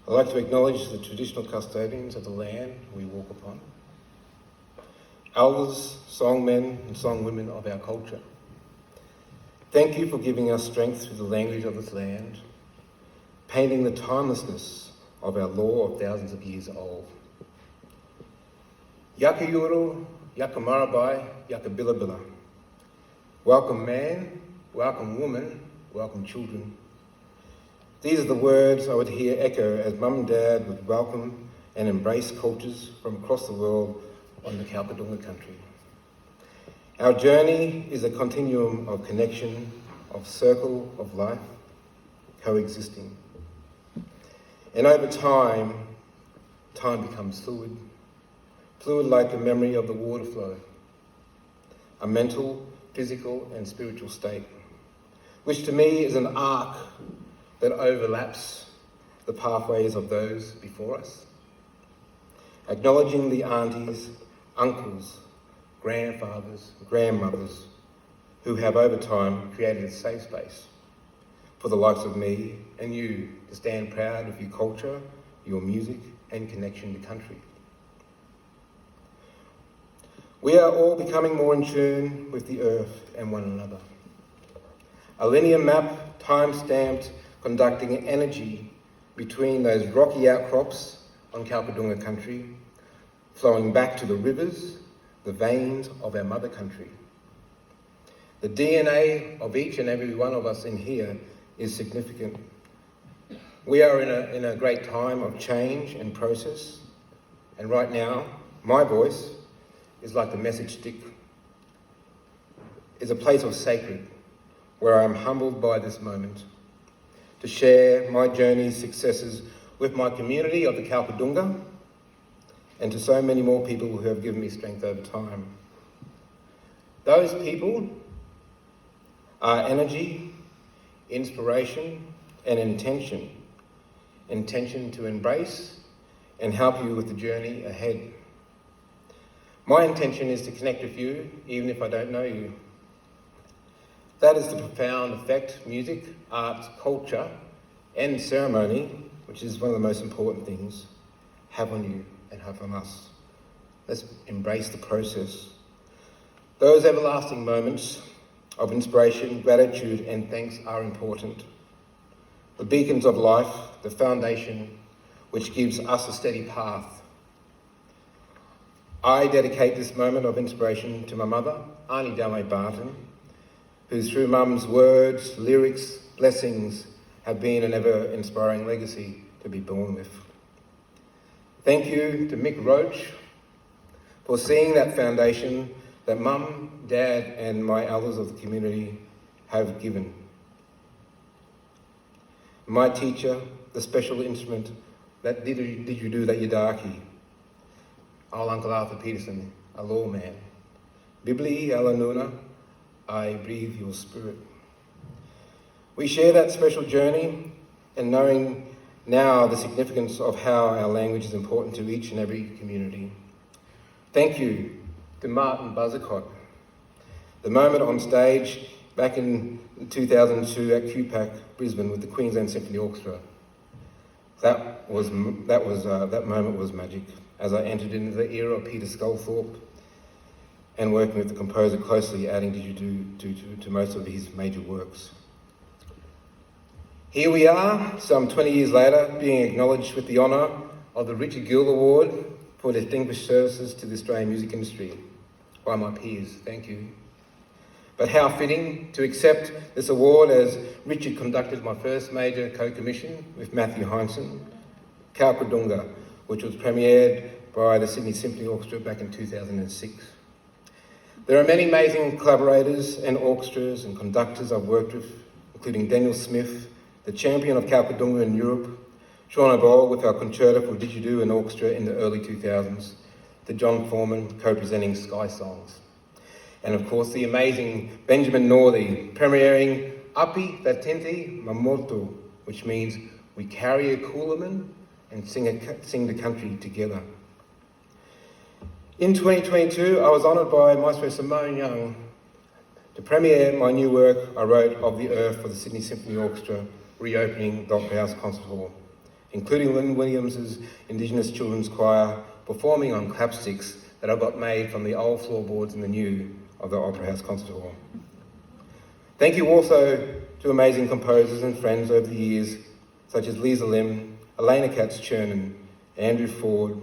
I'd like to acknowledge the traditional custodians of the land we walk upon, elders, songmen and songwomen of our culture. Thank you for giving us strength through the language of this land, painting the timelessness of our law of thousands of years old. Yaka yuru, yaka marabai, yaka bilabila. Welcome man, welcome woman, welcome children. These are the words I would hear echo as Mum and Dad would welcome and embrace cultures from across the world on the Kalkadunga country. Our journey is a continuum of connection, of circle of life, coexisting. And over time becomes fluid like the memory of the water flow, a mental, physical and spiritual state, which to me is an arc that overlaps the pathways of those before us. Acknowledging the aunties, uncles, grandfathers, grandmothers, who have over time created a safe space for the likes of me and you to stand proud of your culture, your music and connection to country. We are all becoming more in tune with the earth and one another. A linear map, time-stamped, conducting energy between those rocky outcrops on Kalkadunga country, flowing back to the rivers, the veins of our mother country. The DNA of each and every one of us in here is significant. We are in a great time of change and process, and right now, my voice is like the message stick. It's a place of sacred, where I am humbled by this moment, to share my journey's successes with my community of the Kalkadunga, and to so many more people who have given me strength over time. Those people are energy, inspiration, and intention. Intention to embrace and help you with the journey ahead. My intention is to connect with you, even if I don't know you. That is the profound effect music, arts, culture, and ceremony, which is one of the most important things, have on you and have on us. Let's embrace the process. Those everlasting moments of inspiration, gratitude, and thanks are important. The beacons of life, the foundation, which gives us a steady path. I dedicate this moment of inspiration to my mother, Auntie Dame Barton, who through Mum's words, lyrics, blessings, have been an ever-inspiring legacy to be born with. Thank you to Mick Roach for seeing that foundation that Mum, Dad, and my elders of the community have given. My teacher, the special instrument, that did you do that yidaki? Old Uncle Arthur Peterson, a lawman. Bibli Alanuna, I breathe your spirit. We share that special journey and knowing now the significance of how our language is important to each and every community. Thank you to Martin Buzzacott. The moment on stage back in 2002 at QPAC, Brisbane, with the Queensland Symphony Orchestra. That moment was magic, as I entered into the era of Peter Sculthorpe and working with the composer closely, adding didgeridoo to most of his major works. Here we are, some 20 years later, being acknowledged with the honour of the Richard Gill Award for distinguished services to the Australian music industry by my peers. Thank you. But how fitting to accept this award as Richard conducted my first major co-commission with Matthew Heinsohn, Kalkadunga, which was premiered by the Sydney Symphony Orchestra back in 2006. There are many amazing collaborators and orchestras and conductors I've worked with, including Daniel Smith, the champion of Kalkadunga in Europe, Sean O'Boyle with our concerto for didgeridoo and orchestra in the early 2000s, to John Foreman co-presenting Sky Songs. And of course the amazing Benjamin Northey, premiering Api Vatenti Mamoto, which means we carry a Coolaman and sing the country together. In 2022, I was honoured by Maestro Simone Young to premiere my new work I wrote, Of the Earth, for the Sydney Symphony Orchestra, reopening the Opera House Concert Hall including Lynn Williams's Indigenous Children's Choir performing on clapsticks that I got made from the old floorboards in the new of the Opera House Concert Hall. Thank you also to amazing composers and friends over the years, such as Lisa Lim, Elena Katz-Chernin, Andrew Ford,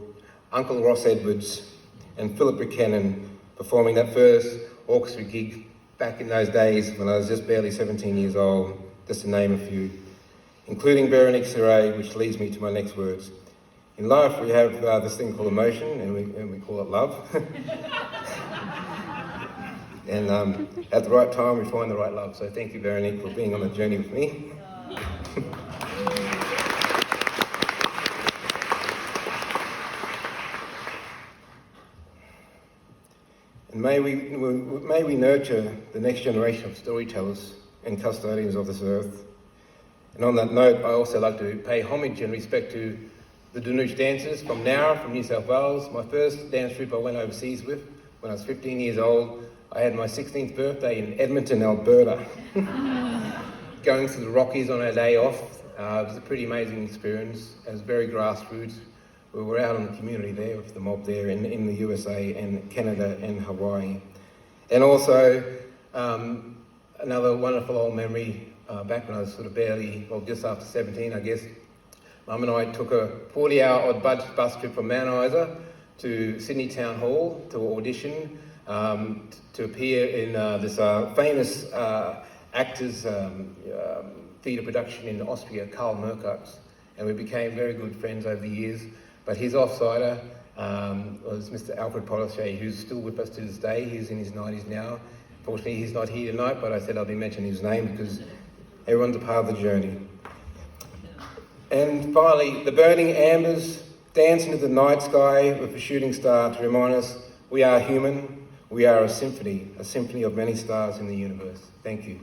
Uncle Ross Edwards, and Philip Buchanan, performing that first orchestra gig back in those days when I was just barely 17 years old, just to name a few, including Veronique Serret, which leads me to my next words. In life, we have this thing called emotion, and we call it love. And at the right time, we find the right love. So thank you, Veronique, for being on the journey with me. And may we nurture the next generation of storytellers and custodians of this earth. And on that note, I also like to pay homage and respect to the Danouche dancers from Nowra, from New South Wales. My first dance troupe I went overseas with when I was 15 years old. I had my 16th birthday in Edmonton, Alberta. Going through the Rockies on our day off. It was a pretty amazing experience. It was very grassroots. We were out in the community there with the mob there in the USA and Canada and Hawaii. And also, another wonderful old memory, back when I was sort of just after 17, I guess, Mum and I took a 40-hour bus trip from Mount Isa to Sydney Town Hall to audition to appear in this famous actors theatre production in Austria, Karl Merkat's. And we became very good friends over the years. But his offsider was Mr. Alfred Polishay, who's still with us to this day. He's in his 90s now. Fortunately, he's not here tonight, but I said I'll be mentioning his name because everyone's a part of the journey. And finally, the burning ambers dance into the night sky with a shooting star to remind us we are human, we are a symphony of many stars in the universe. Thank you.